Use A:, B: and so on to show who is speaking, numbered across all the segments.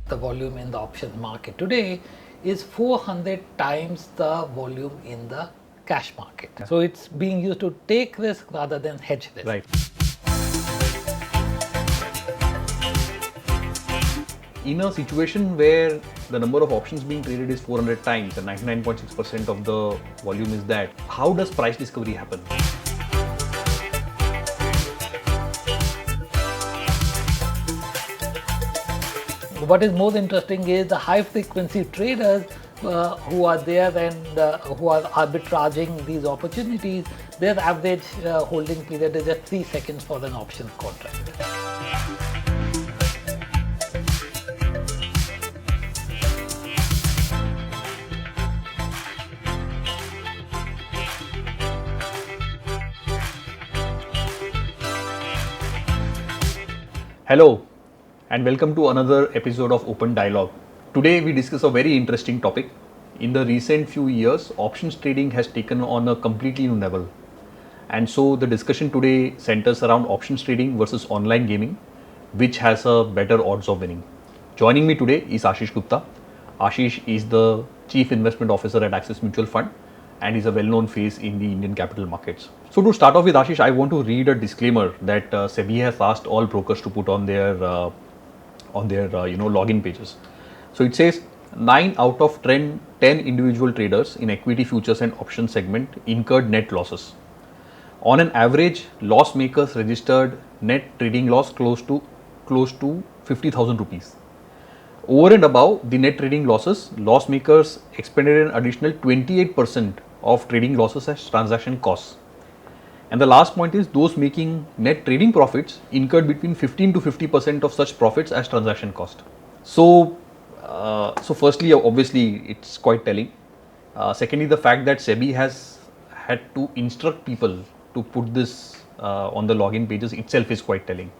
A: the volume in the options market today is 400 times the volume in the cash market. So it's being used to take risk rather than hedge risk.
B: Right. In a situation where the number of options being traded is 400 times and 99.6% of the volume is that, how does price discovery happen?
A: What is more interesting is the high frequency traders who are there and who are arbitraging these opportunities, their average holding period is just 3 seconds for an options contract.
B: Hello and welcome to another episode of Open Dialogue. Today we discuss a very interesting topic. In the recent few years, options trading has taken on a completely new level. And so the discussion today centers around options trading versus online gaming, which has a better odds of winning. Joining me today is Ashish Gupta. Ashish is the Chief Investment Officer at Axis Mutual Fund and is a well-known face in the Indian capital markets. So to start off with, Ashish, I want to read a disclaimer that SEBI has asked all brokers to put on their login pages. So it says 9 out of 10 individual traders in equity futures and options segment incurred net losses. On an average, loss makers registered net trading loss close to 50,000 rupees. Over and above the net trading losses, loss makers expended an additional 28% of trading losses as transaction costs. And the last point is those making net trading profits incurred between 15 to 50% of such profits as transaction cost. So firstly, obviously, it's quite telling. Secondly, the fact that SEBI has had to instruct people to put this on the login pages itself is quite telling.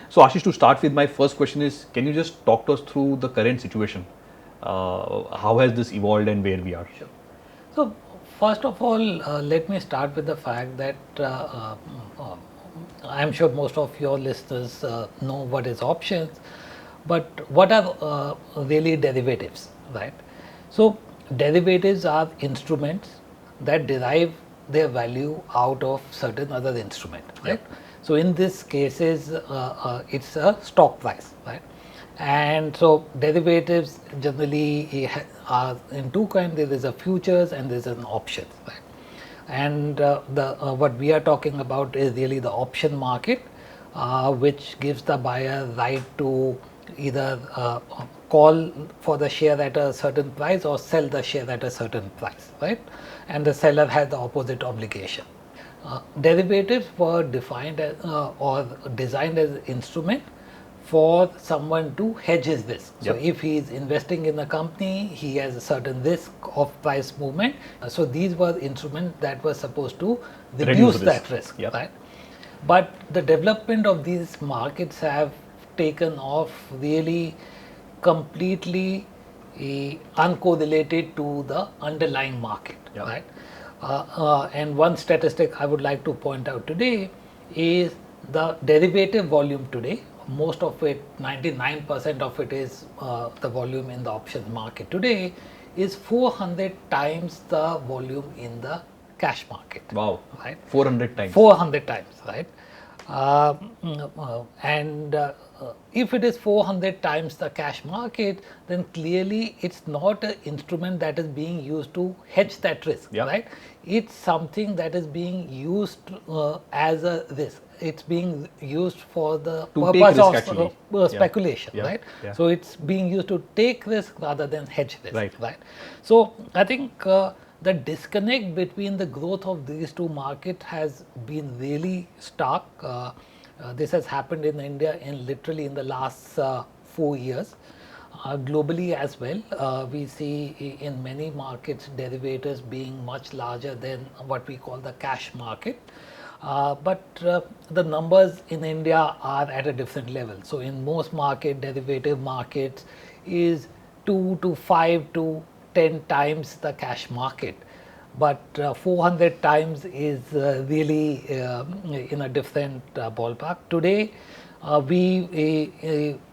B: So Ashish, to start with, my first question is, can you just talk to us through the current situation? How has this evolved and where we are?
A: Sure. So first of all, let me start with the fact that I'm sure most of your listeners know what is options, but what are really derivatives, right? So derivatives are instruments that derive their value out of certain other instrument, right?
B: Yep.
A: So in this cases, it's a stock price, right? And so derivatives generally are in two kinds. There is a futures and there is an option, right? And what we are talking about is really the option market, which gives the buyer right to either call for the share at a certain price or sell the share at a certain price, right? And the seller has the opposite obligation. Derivatives were defined as, or designed as an instrument for someone to hedge his risk. So
B: Yep.
A: if he is investing in a company, he has a certain risk of price movement. So these were instruments that were supposed to reduce that risk,
B: Yep.
A: right? But the development of these markets have taken off really completely uncorrelated to the underlying market,
B: Yep.
A: right? And one statistic I would like to point out today is the derivative volume today. Most of it, 99% of it is the volume in the options market today is 400 times the volume in the cash market.
B: Wow.
A: Right?
B: 400 times.
A: 400 times, right? If it is 400 times the cash market, then clearly it's not an instrument that is being used to hedge that risk,
B: Yeah.
A: right? It's something that is being used as a risk. It's being used for the
B: To take
A: purpose
B: risk,
A: of
B: actually. Yeah.
A: speculation,
B: Yeah.
A: right?
B: Yeah.
A: So it's being used to take risk rather than hedge risk,
B: Right.
A: So I think the disconnect between the growth of these two markets has been really stark. This has happened in India literally in the last 4 years. Globally as well, we see in many markets derivatives being much larger than what we call the cash market. But the numbers in India are at a different level. So in most derivative markets is 2 to 5 to 10 times the cash market. But 400 times is really in a different ballpark. Today,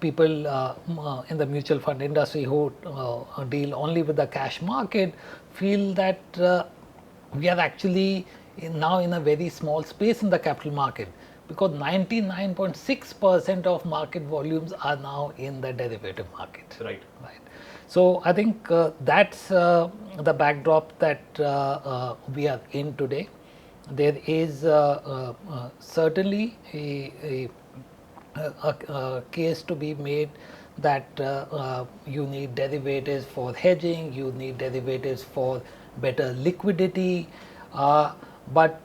A: People in the mutual fund industry who deal only with the cash market feel that we are actually now in a very small space in the capital market, because 99.6% of market volumes are now in the derivative market.
B: Right.
A: Right. So I think that's the backdrop that we are in today. There is certainly a case to be made that you need derivatives for hedging, you need derivatives for better liquidity, but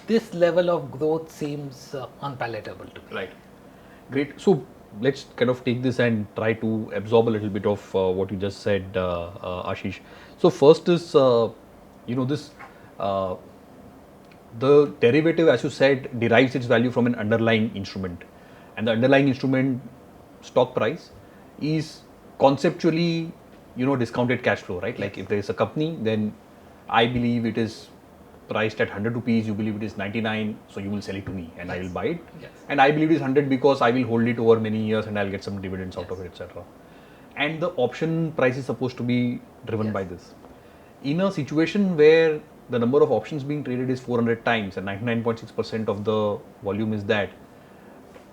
A: this level of growth seems unpalatable to me.
B: Right. Great. So let's kind of take this and try to absorb a little bit of what you just said, Ashish. So first is, this the derivative, as you said, derives its value from an underlying instrument, and the underlying instrument stock price is conceptually, discounted cash flow, right? Like if there is a company, then I believe it is priced at 100 rupees, you believe it is 99, so you will sell it to me and I will buy it.
A: Yes.
B: And I believe it is 100 because I will hold it over many years and I'll get some dividends out of it, etc. And the option price is supposed to be driven by this. In a situation where the number of options being traded is 400 times and 99.6% of the volume is that,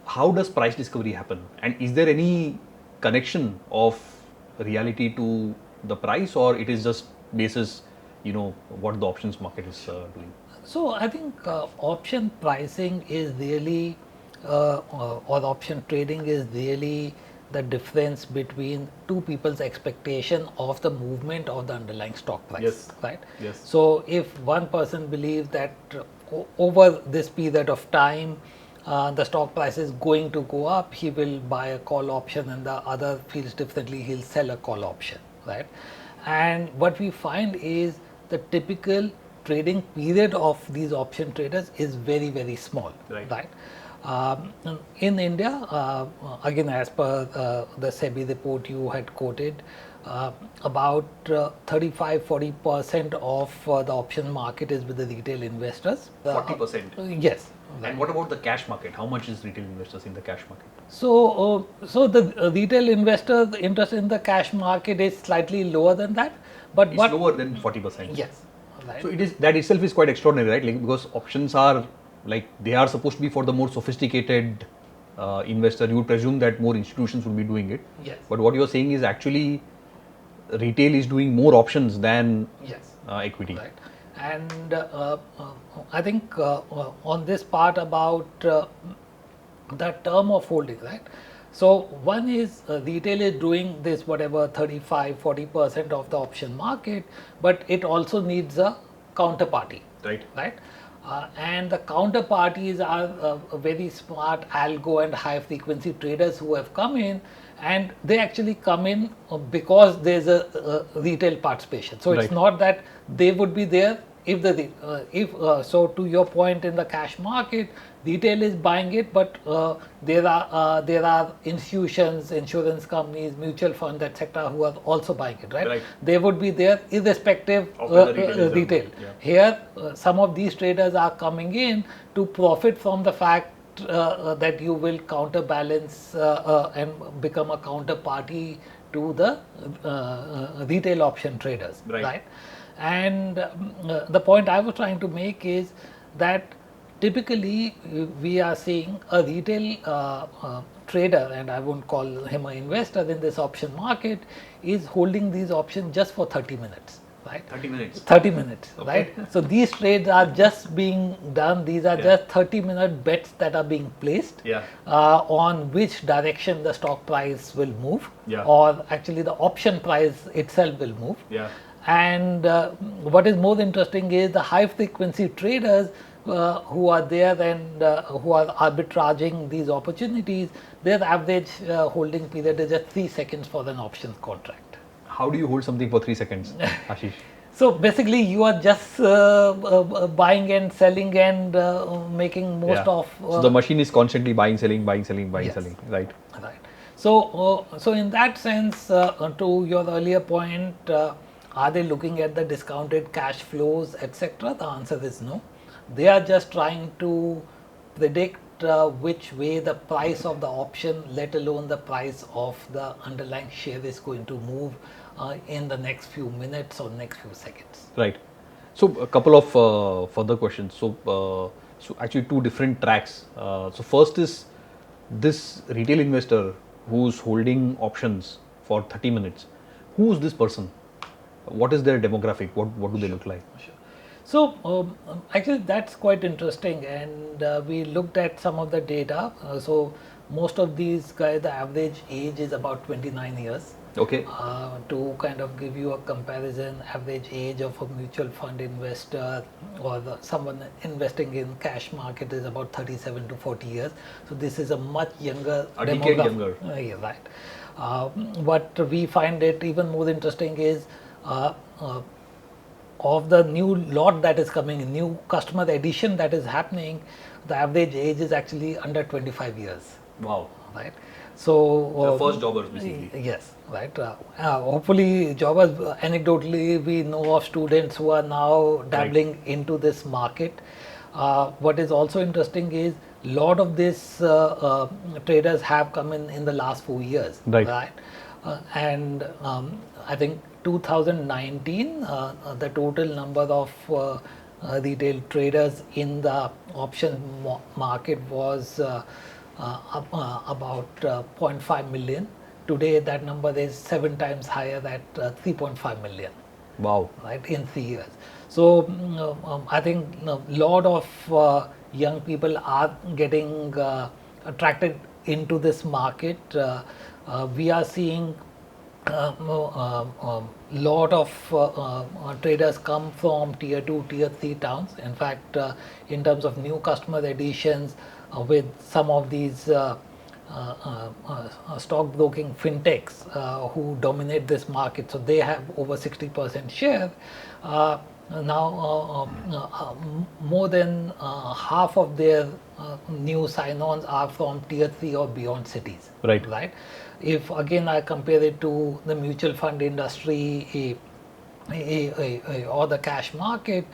B: how does price discovery happen? And is there any connection of reality to the price, or it is just basis, what the options market is doing?
A: So I think option pricing is really, or option trading is really the difference between two people's expectation of the movement of the underlying stock price.
B: Yes.
A: Right.
B: Yes.
A: So if one person believes that over this period of time, the stock price is going to go up, he will buy a call option, and the other feels differently, he'll sell a call option, right? And what we find is the typical trading period of these option traders is very, very small, right? In India, again, as per the SEBI report you had quoted, about 35-40% of the option market is with the retail investors.
B: 40%?
A: Yes.
B: Right. And what about the cash market? How much is retail investors in the cash market?
A: So, the retail investors' interest in the cash market is slightly lower than that, but
B: it's lower than 40%.
A: Yes. Right.
B: So it is, that itself is quite extraordinary, right? Like, because options are like, they are supposed to be for the more sophisticated investor. You would presume that more institutions would be doing it.
A: Yes.
B: But what you are saying is actually retail is doing more options than equity.
A: Right. And I think on this part about the term of holding, right? So one is retail is doing this whatever 35-40% of the option market, but it also needs a counterparty. Right. And the counterparties are very smart algo and high frequency traders who have come in, and they actually come in because there's a retail participation. So it's not that they would be there if so to your point, in the cash market, retail is buying it, but there are institutions, insurance companies, mutual funds, etc., who are also buying it, right? They would be there irrespective of retail. Here, some of these traders are coming in to profit from the fact that you will counterbalance and become a counterparty to the retail option traders, right? And the point I was trying to make is that typically we are seeing a retail trader, and I won't call him an investor in this option market, is holding these options just for 30 minutes. Right?
B: 30 minutes.
A: 30 minutes, right? So these trades are just being done. These are just 30-minute bets that are being placed on which direction the stock price will move, or actually the option price itself will move. And what is more interesting is the high frequency traders who are there and who are arbitraging these opportunities, their average holding period is just 3 seconds for an options contract.
B: How do you hold something for 3 seconds, Ashish?
A: So basically you are just buying and selling and making most of...
B: so the machine is constantly buying, selling, selling, right?
A: Right. So, so in that sense, to your earlier point, are they looking at the discounted cash flows, etc.? The answer is no. They are just trying to predict which way the price of the option, let alone the price of the underlying share, is going to move in the next few minutes or next few seconds.
B: Right. So a couple of further questions. So actually two different tracks. So first is this retail investor who's holding options for 30 minutes. Who's this person? What is their demographic? What do they look like?
A: Sure. So actually that's quite interesting, and we looked at some of the data. So most of these guys, the average age is about 29 years.
B: Okay.
A: To kind of give you a comparison, average age of a mutual fund investor or someone investing in cash market is about 37 to 40 years. So this is a much younger
B: A decade
A: demographic.
B: younger.
A: Yeah, right. What we find it even more interesting is of the new lot that is coming, new customer addition that is happening, the average age is actually under 25 years.
B: Wow.
A: Right. So
B: The first jobbers basically.
A: yes, right. Hopefully, jobbers. Anecdotally, we know of students who are now dabbling into this market. What is also interesting is lot of these traders have come in the last 4 years,
B: Right.
A: And I think 2019, the total number of retail traders in the option market was about 0.5 million. Today, that number is 7 times higher at 3.5 million.
B: Wow.
A: Right, in 3 years. So I think a lot of young people are getting attracted into this market. We are seeing lot of traders come from tier 2, tier 3 towns. In fact, in terms of new customer additions, with some of these stockbroking fintechs who dominate this market, so they have over 60% share. Now, more than half of their new sign-ons are from tier 3 or beyond cities.
B: Right.
A: Right. If again I compare it to the mutual fund industry or the cash market,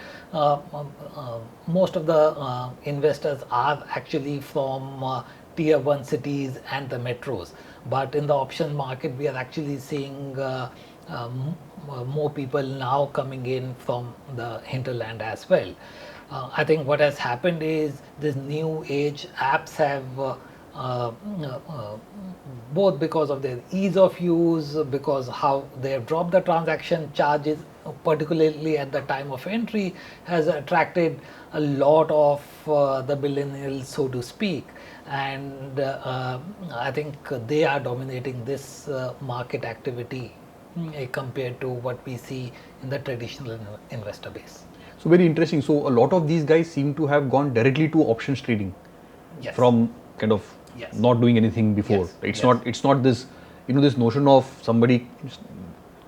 A: most of the investors are actually from tier 1 cities and the metros. But in the option market, we are actually seeing more people now coming in from the hinterland as well. I think what has happened is this new age apps have both because of their ease of use, because how they have dropped the transaction charges, particularly at the time of entry, has attracted a lot of the millennials, so to speak. And I think they are dominating this market activity compared to what we see in the traditional investor base.
B: So very interesting. So a lot of these guys seem to have gone directly to options trading.
A: Yes.
B: From kind of
A: Yes.
B: not doing anything before.
A: Yes.
B: It's
A: Yes.
B: not. It's not this. This notion of somebody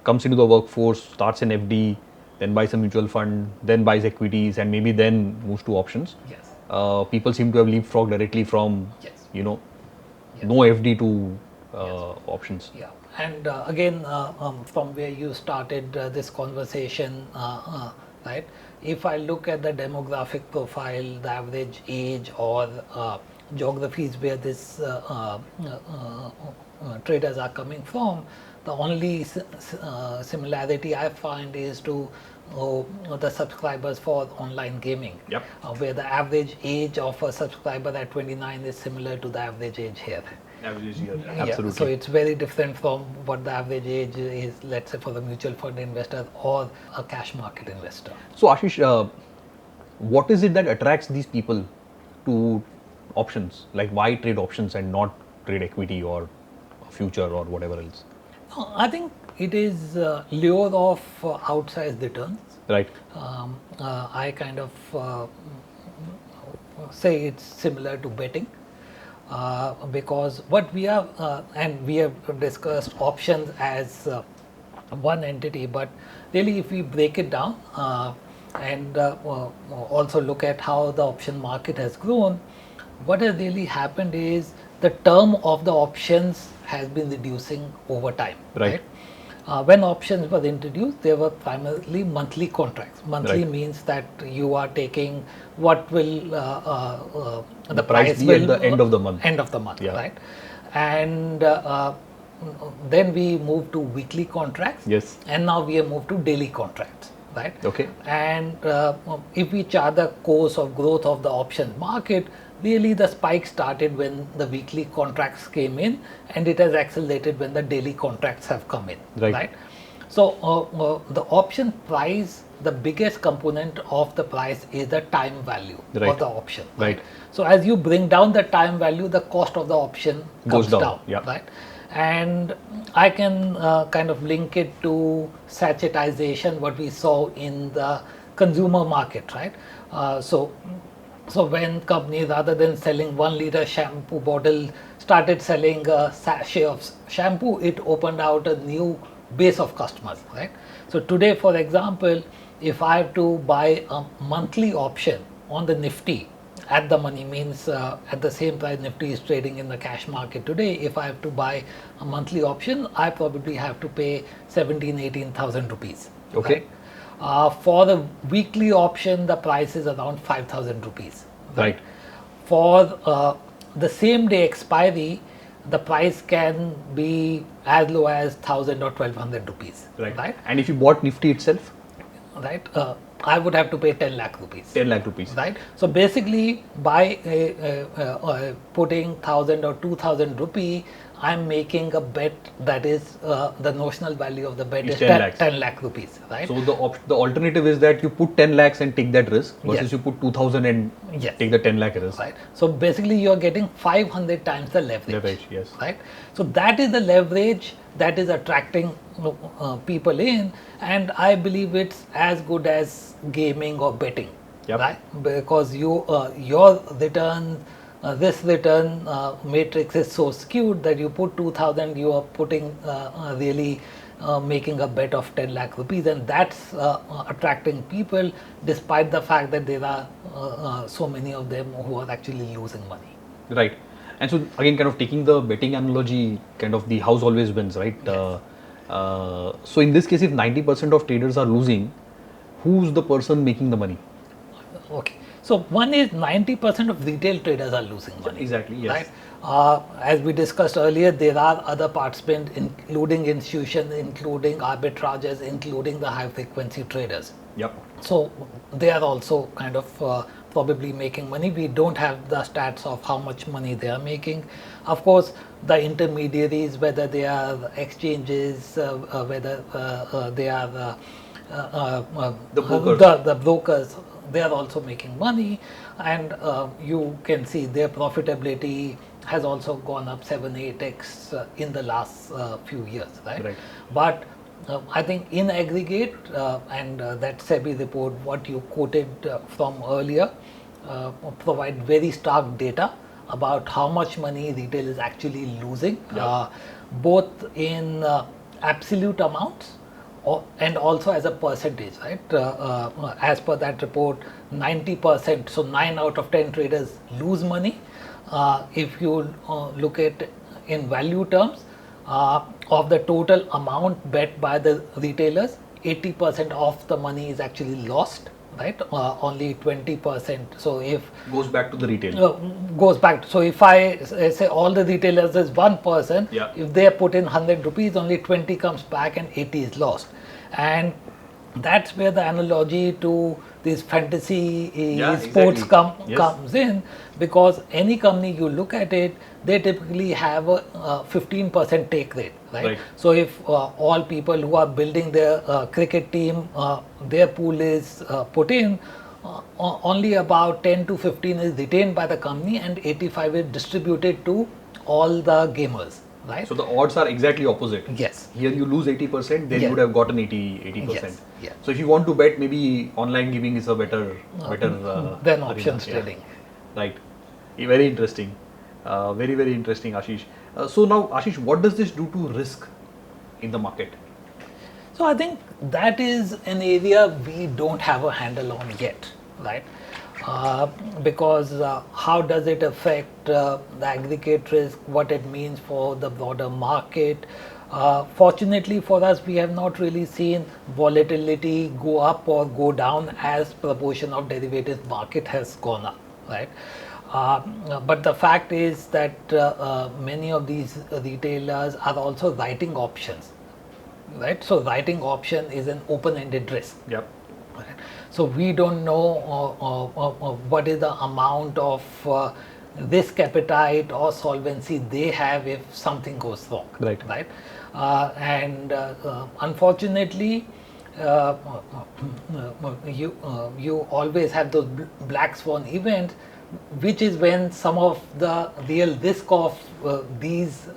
B: comes into the workforce, starts an FD, then buys a mutual fund, then buys equities, and maybe then moves to options.
A: Yes.
B: People seem to have leapfrogged directly from
A: Yes. Yes.
B: no FD to options.
A: Yeah, and again, from where you started this conversation, right? If I look at the demographic profile, the average age, or geographies where this traders are coming from, the only similarity I find is to the subscribers for online gaming,
B: Yep.
A: Where the average age of a subscriber at 29 is similar to the average age here.
B: Average year.
A: Yeah,
B: Absolutely.
A: so it's very different from what the average age is, let's say, for the mutual fund investor or a cash market investor.
B: So Ashish, what is it that attracts these people to options? Like why trade options and not trade equity or a future or whatever else?
A: No, I think it is lure of outsized returns.
B: Right.
A: I kind of say it's similar to betting. Because what we have, and we have discussed options as one entity, but really if we break it down and also look at how the option market has grown, what has really happened is the term of the options has been reducing over time.
B: Right.
A: when options were introduced, they were primarily monthly contracts. Monthly means that you are taking what will the price
B: be
A: will
B: at the end of the month.
A: End of the month, right? And then we moved to weekly contracts.
B: Yes.
A: And now we have moved to daily contracts, right?
B: Okay.
A: And if we chart the course of growth of the options market, really the spike started when the weekly contracts came in, and it has accelerated when the daily contracts have come in, right? So the option price, the biggest component of the price is the time value of the option, right? So as you bring down the time value, the cost of the option comes down, right? And I can kind of link it to sachetization, what we saw in the consumer market, right? So when companies, rather than selling 1 liter shampoo bottle, started selling a sachet of shampoo, it opened out a new base of customers, right? So today, for example, if I have to buy a monthly option on the Nifty at the money, means at the same price Nifty is trading in the cash market today, if I have to buy a monthly option, I probably have to pay 18,000 rupees.
B: Okay.
A: Right? For the weekly option, the price is around 5,000 rupees.
B: Right.
A: For the same day expiry, the price can be as low as 1,000 or 1,200 rupees.
B: Right. And if you bought Nifty itself?
A: Right. I would have to pay 10 lakh rupees.
B: 10 lakh rupees.
A: Right. So basically, by putting 1,000 or 2,000 rupee, I'm making a bet that is the notional value of the bet is 10 lakh rupees, right?
B: So the alternative is that you put 10 lakhs and take that risk versus you put 2,000 and take the 10 lakh risk.
A: Right. So basically you're getting 500 times the leverage.
B: Yes.
A: Right. So that is the leverage that is attracting people in, and I believe it's as good as gaming or betting, right? Because your return, this return matrix is so skewed that you put 2,000, you are putting really making a bet of 10 lakh rupees, and that's attracting people despite the fact that there are so many of them who are actually losing money.
B: Right. And so again, kind of taking the betting analogy, kind of the house always wins, right? Yes. So in this case, if 90% of traders are losing, who's the person making the money?
A: Okay. So one is 90% of retail traders are losing money.
B: Exactly, yes.
A: Right? As we discussed earlier, there are other participants, including institutions, including arbitragers, including the high frequency traders.
B: Yep.
A: So they are also kind of probably making money. We don't have the stats of how much money they are making. Of course, the intermediaries, whether they are exchanges, whether they are the brokers, they are also making money, and you can see their profitability has also gone up 7-8x in the last few years, right? But I think in aggregate, and that SEBI report, what you quoted from earlier, provide very stark data about how much money retail is actually losing, both in absolute amounts and also as a percentage, right? As per that report, 90%, so 9 out of 10 traders lose money. If you look at in value terms, of the total amount bet by the retailers, 80% of the money is actually lost, right? Only 20%. So if
B: goes back to the retail,
A: goes back. So if I say all the retailers is one person, if they put in 100 rupees, only 20 comes back and 80 is lost. And that's where the analogy to these fantasy sports comes in, because any company you look at it, they typically have a 15% take rate, right? So if all people who are building their cricket team, their pool is put in, only about 10 to 15 is retained by the company and 85 is distributed to all the gamers. Right.
B: So the odds are exactly opposite.
A: Yes.
B: Here you lose 80%, then you would have gotten 80%.
A: Yes.
B: So if you want to bet, maybe online gaming is a better
A: than options trading.
B: Right. Very interesting. Very interesting, Ashish. So now, Ashish, what does this do to risk in the market?
A: So I think that is an area we don't have a handle on yet, right? Because how does it affect the aggregate risk, what it means for the broader market, Fortunately for us, we have not really seen volatility go up or go down as proportion of derivatives market has gone up, right? But the fact is that many of these retailers are also writing options, right? So writing option is an open-ended risk.
B: Yep.
A: Right. So we don't know what is the amount of risk appetite or solvency they have if something goes wrong.
B: Right.
A: Right. And unfortunately, uh, you always have those black swan events, which is when some of the real risk of these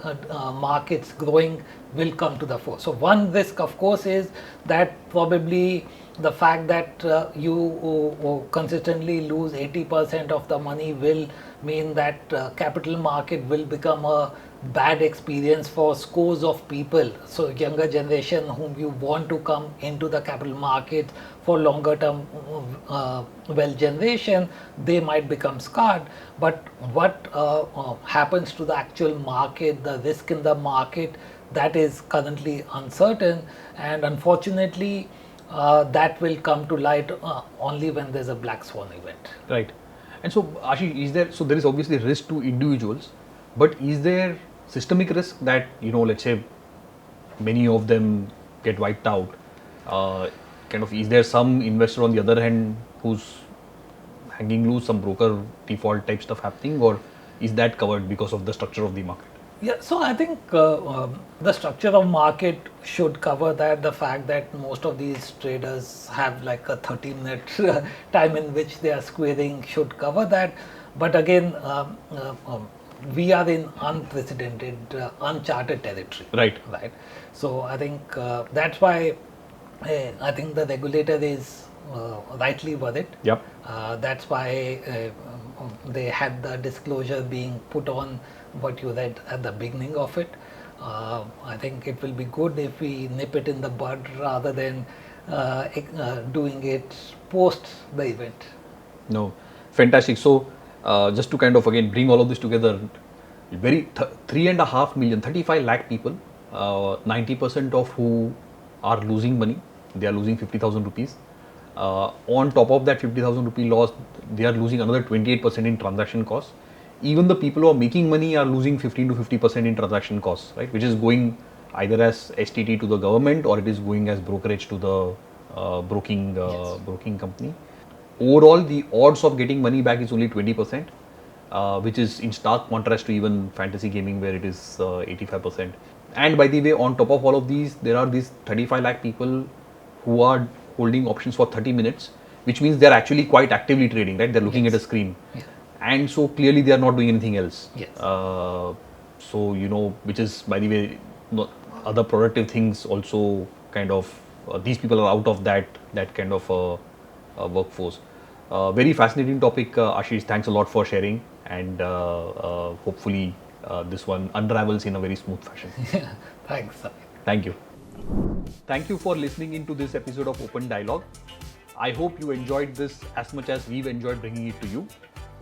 A: markets growing will come to the fore. So one risk, of course, is that probably the fact that you consistently lose 80% of the money will mean that capital market will become a bad experience for scores of people. So younger generation whom you want to come into the capital market for longer term wealth generation, they might become scarred. But what happens to the actual market, the risk in the market, that is currently uncertain, and unfortunately that will come to light only when there's a black swan event.
B: Right. And so, Ashish, is there, so there is obviously risk to individuals, but is there systemic risk that, let's say many of them get wiped out? Is there some investor on the other hand who's hanging loose, some broker default type stuff happening, or is that covered because of the structure of the market?
A: Yeah, so I think the structure of market should cover that. The fact that most of these traders have like a 30-minute time in which they are squaring should cover that. But again, we are in unprecedented, uncharted territory.
B: Right.
A: Right. So I think that's why I think the regulator is rightly worried.
B: Yep.
A: That's why they had the disclosure being put on what you read at the beginning of it. I think it will be good if we nip it in the bud rather than doing it post the event.
B: No, fantastic. So, just to kind of again bring all of this together, 3.5 million, 35 lakh people, 90% of who are losing money, they are losing 50,000 rupees. On top of that 50,000 rupee loss, they are losing another 28% in transaction costs. Even the people who are making money are losing 15 to 50% in transaction costs, right? Which is going either as STT to the government or it is going as brokerage to the broking company. Overall, the odds of getting money back is only 20%, which is in stark contrast to even fantasy gaming where it is 85%. And by the way, on top of all of these, there are these 35 lakh people who are holding options for 30 minutes, which means they're actually quite actively trading, right? They're looking at a screen.
A: Yeah.
B: And so clearly they are not doing anything else.
A: Yes.
B: Which is, by the way, other productive things also kind of, these people are out of that kind of workforce. Very fascinating topic, Ashish. Thanks a lot for sharing, and hopefully this one unravels in a very smooth fashion.
A: Thanks.
B: Thank you. Thank you for listening into this episode of Open Dialogue. I hope you enjoyed this as much as we've enjoyed bringing it to you.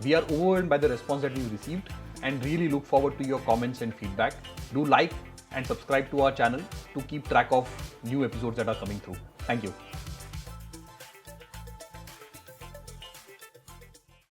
B: We are overwhelmed by the response that we've received and really look forward to your comments and feedback. Do like and subscribe to our channel to keep track of new episodes that are coming through. Thank you.